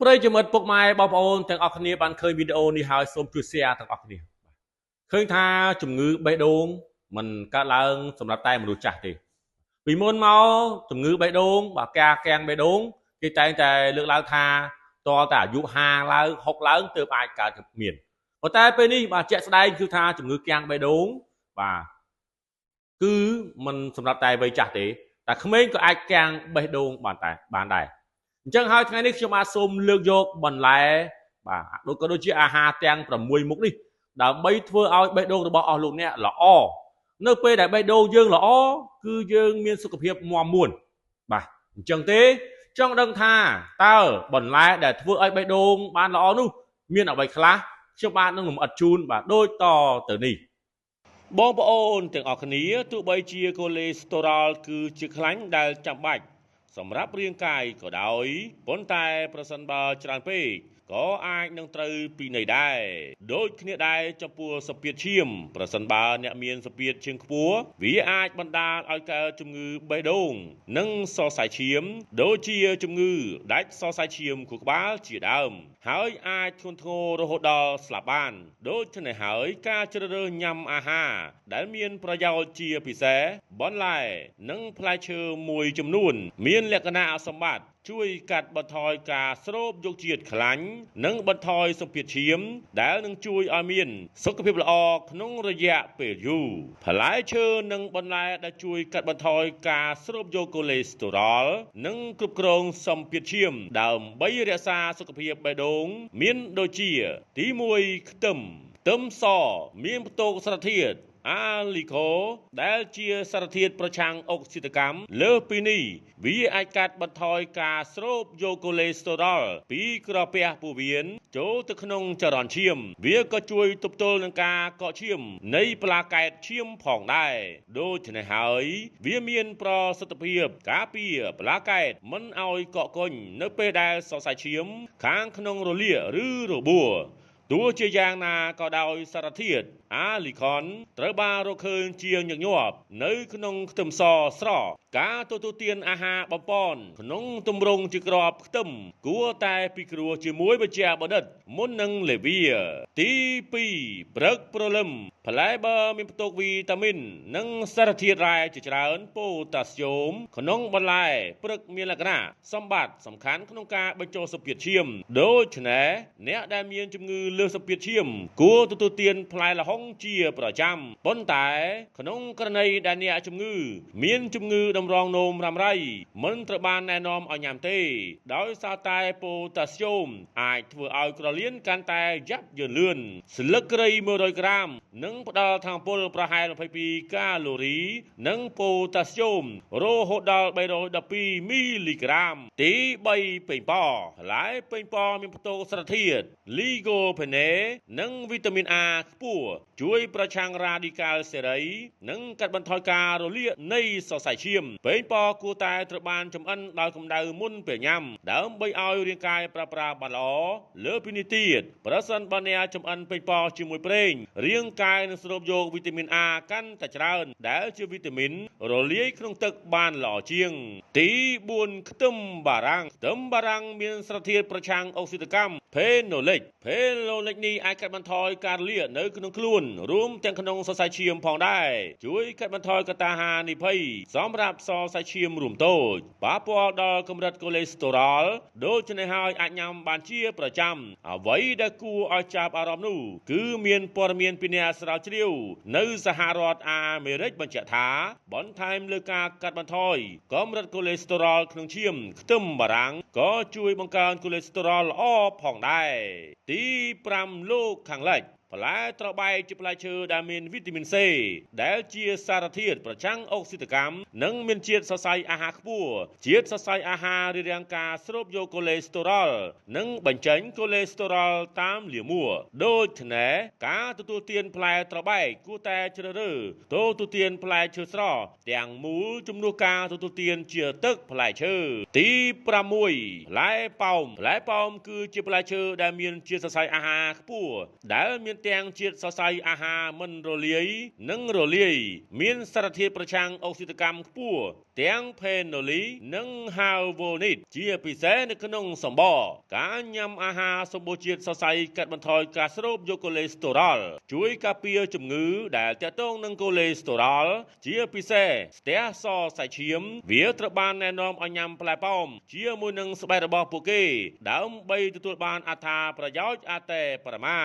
ព្រៃចំណិតពុកម៉ែបងប្អូនទាំងអស់គ្នាបានឃើញវីដេអូនេះហើយសូមជួយ share ទាំងអស់គ្នាឃើញថាជំងឺបេះដូងมันកើតឡើងសម្រាប់តែមនុស្សចាស់ទេពីមុនមកជំងឺបេះដូងបើការកាំងបេះដូងគេតែងតែលើកឡើងថាតើតែអាយុ50ឡើង60ឡើងទើបអាចកើតមានប៉ុន្តែពេលនេះបាទជាក់ស្ដែងគឺថាជំងឺកាំងបេះដូងបាទគឺมันសម្រាប់តែវ័យចាស់ទេតែក្មេងក៏អាចកាំងបេះដូងបានដែរអញ្ចឹងហើយថ្ងៃនេះខ្ញុំបាទសូមលើកយកបន្លែបាទដូចជាអាហារទាំង6មុខនេះដើម្បីធ្វើឲ្យបេះដូងរបស់អស់លោកអ្នកល្អនៅពេលដែលបេះដូងយើងល្អគឺយើងមានសុខភាពមាំមួនបាទអញ្ចឹងទេចង់ដឹងថាតើបន្លែដែលធ្វើឲ្យបេះដូងបានល្អនោះមានអ្វីខ្លះខ្ញុំបាទនឹងលម្អិតជូនបាទដូចតទៅនេះបងប្អូនទាំងអស់គ្នាទោះបីជាកូលេស្តេរ៉ុលគឺជាខ្លាញ់ដែលចាំបាច់សម្រាប់រាងកាយក៏ដោយប៉ុន្តែប្រសិនបើច្រើនពេកក៏អាចនឹងត្រូវពិន័យដែរដូចគ្នាដែរចំពោះសម្ពាធឈាមប្រសិនបើអ្នកមានសម្ពាធឈាមខ្ពស់វាអាចបណ្ដាលឲ្យកើតជំងឺបេះដូងនិងសរសៃឈាមដូចជាជំងឺដាច់សរសៃឈាមខួរក្បាលជាដើមហើយអាចធ្ងន់ធ្ងររហូតដល់ស្លាប់បានដូច្នេះហើយការជ្រើសរើសញ៉ាំអាហារដែលមានប្រយោជន៍ជាពិសេសបន្លែនិងផ្លែឈើមួយចំនួនមានលក្ខណៈសម្បត្តិជួយកាត់បន្ថយការស្រូបយកជាតិខ្លាញ់និងបន្ថយសម្ពាធឈាមដែលនឹងជួយឲ្យមានសុខភាពល្អក្នុងរយៈពេលយូរផ្លែឈើនិងបន្លែដែលជួយកាត់បន្ថយការស្រូបយកកូលេស្តេរ៉ុលនិងគ្រប់គ្រងសម្ពាធឈាមដើម្បីរក្សាសុខភាពបេះដូងមានដូចជាទី1ខ្ទឹមសមានផ្ទុកសារធាតុអាលីកូដែលជាសារធាតុប្រឆាំងអុកស៊ីតកម្មលើសពីនេះវាអាចកាត់បន្ថយការស្រូបយកកូលេស្តេរ៉ុលពីក្រពះពោះវៀនចូលទៅក្នុងចរន្តឈាមវាក៏ជួយទប់ទល់នឹងការកកឈាមនៃប្លាកែតឈាមផងដែរដូច្នេះហើយវាមានប្រសិទ្ធភាពការពារប្លាកែតមិនឲ្យកកកុញនៅពេលដែលសរសៃឈាមខាងក្នុងរលាកឬរបួសទោះជាយ៉ាងណាក៏ដោយសារធាតុអាលីខុនត្រូវបានរកឃើញជាញឹកញាប់នៅក្នុងខ្ទឹមសស្រស់ការទទួលទានអាហារបំពន់ក្នុងទម្រង់ជាក្របខ្ទឹមគួរតែពិគ្រោះជាមួយបច្ចេកបណ្ឌិតមុននឹងលេវីទី2ព្រឹកព្រលឹមផ្លែបឺរមានផ្ទុកវីតាមីននិងសារធាតុរ៉ែជាច្រើនប៉ូតាស្យូមក្នុងបន្លែព្រឹកមានលក្ខណៈសម្បត្តិសំខាន់ក្នុងការបញ្ចូលសម្ពាធឈាមដូច្នេះអ្នកដែលមានជំងឺលើសសម្ពាធឈាមគួរទទួលទានផ្លែល្ហុងជាប្រចាំប៉ុន្តែក្នុងករណីដែលអ្នកជំងឺមានជំងឺតម្រងនោមរ៉ាំរ៉ៃមិនត្រូវបានណែនាំឲ្យញ៉ាំទេដោយសារតែប៉ូតាស្យូមអាចធ្វើឲ្យក្រលៀនកាន់តែយ៉ាប់យឺនលឿនស្លឹកគ្រៃ100ក្រាមនឹងផ្ដល់ថាមពលប្រហែល22កាឡូរីនិងប៉ូតាស្យូមរហូតដល់312មីលីក្រាមទី3ប៉េងប៉ោផ្លែប៉េងប៉ោមានផ្ទុកសារធាតុលីហ្គូផេណេនិងវីតាមីន A ខ្ពស់ជួយប្រឆាំងរ៉ាឌីកាល់សេរីនិងកាត់បន្ថយការរលាកនៃសរសៃឈាមប៉េងប៉ោគួរតែត្រូវបានចម្អិនដោយកម្ដៅមុនពេលញ៉ាំដើម្បីឲ្យរាងកាយប្រើប្រាស់បានល្អលើពីនេះទៀតប្រសិនបើអ្នកចម្អិនប៉េងប៉ោជាមួយប្រេងរាងកាយនឹងស្រូបយកវីតាមីន A កាន់តែច្រើនដែលជាវីតាមីនរលាយក្នុងទឹកបានល្អជាងទី4ខ្ទឹមបារាំងមានសារធាតុប្រឆាំងអុកស៊ីតកម្មផេណូលិកនេះអាចកាត់បន្ថយការរលាកនៅក្នុងខ្លួនរួមទាំងក្នុងសរសៃឈាមផងដែរជួយកាត់បន្ថយកត្តាហានិភ័យសម្រាប់សរសៃឈាមរួមតូចប៉ះពាល់ដល់កម្រិតកូលេស្តេរ៉ុលដូច្នេះហើយអាចញ៉ាំបានជាប្រចាំអ្វីដែលគួរឲ្យចាប់អារម្មណ៍នោះគឺមានព័ត៌មានពីអ្នកស្រាវជ្រាវនៅសហរដ្ឋអាមេរិកបញ្ជាក់ថាបន្ថែមលើការកាត់បន្ថយកម្រិតកូលេស្តេរ៉ុលក្នុងឈាមខ្ទឹមបារាំងក៏ជួយបង្កើនកូលេស្តេរ៉ុលល្អផងដែរទី5លោកខាងលិចផ្លែត្របែកជាផ្លែឈើដែលមានវីតាមីន C ដែលជាសារធាតុប្រឆាំងអុកស៊ីតកម្មនិងមានជាតិសរសៃអាហារខ្ពស់ជាតិសរសៃអាហាររារាំងការស្រូបយកកូលេស្តេរ៉ុលនិងបញ្ចេញកូលេស្តេរ៉ុលតាមលាមកដូច្នេះការទទួលទានផ្លែត្របែកគួរតែជ្រើសរើសទទួលទានផ្លែឈើស្រស់ទាំងមូលជំនួសការទទួលទានជាទឹកផ្លែឈើទី6ផ្លែប៉ោមគឺជាផ្លែឈើដែលមានជាតិសរសៃអាហារខ្ពស់ដែលមាន ទាំងជាតិសរសៃអាហារមិនរលាយនិងរលាយមានសារធាតុប្រឆាំងអុកស៊ីតកម្មខ្ពស់ទាំងផេណូលីនិងហាវ៉ូនីតជាពិសេសនៅក្នុងសម្បកការញ៉ាំអាហារសម្បូរជាតិសរសៃកាត់បន្ថយការស្រូបយកកូលេស្តេរ៉ុលជួយការពារជំងឺដែលទាក់ទងនឹងកូលេស្តេរ៉ុលជាពិសេសស្ទះសរសៃឈាមវាត្រូវបានណែនាំឲ្យញ៉ាំផ្លែប៉ោមជាមួយនឹងស្បែករបស់ពួកគេដើម្បីទទួលបានអត្ថប្រយោជន៍អតេបរមា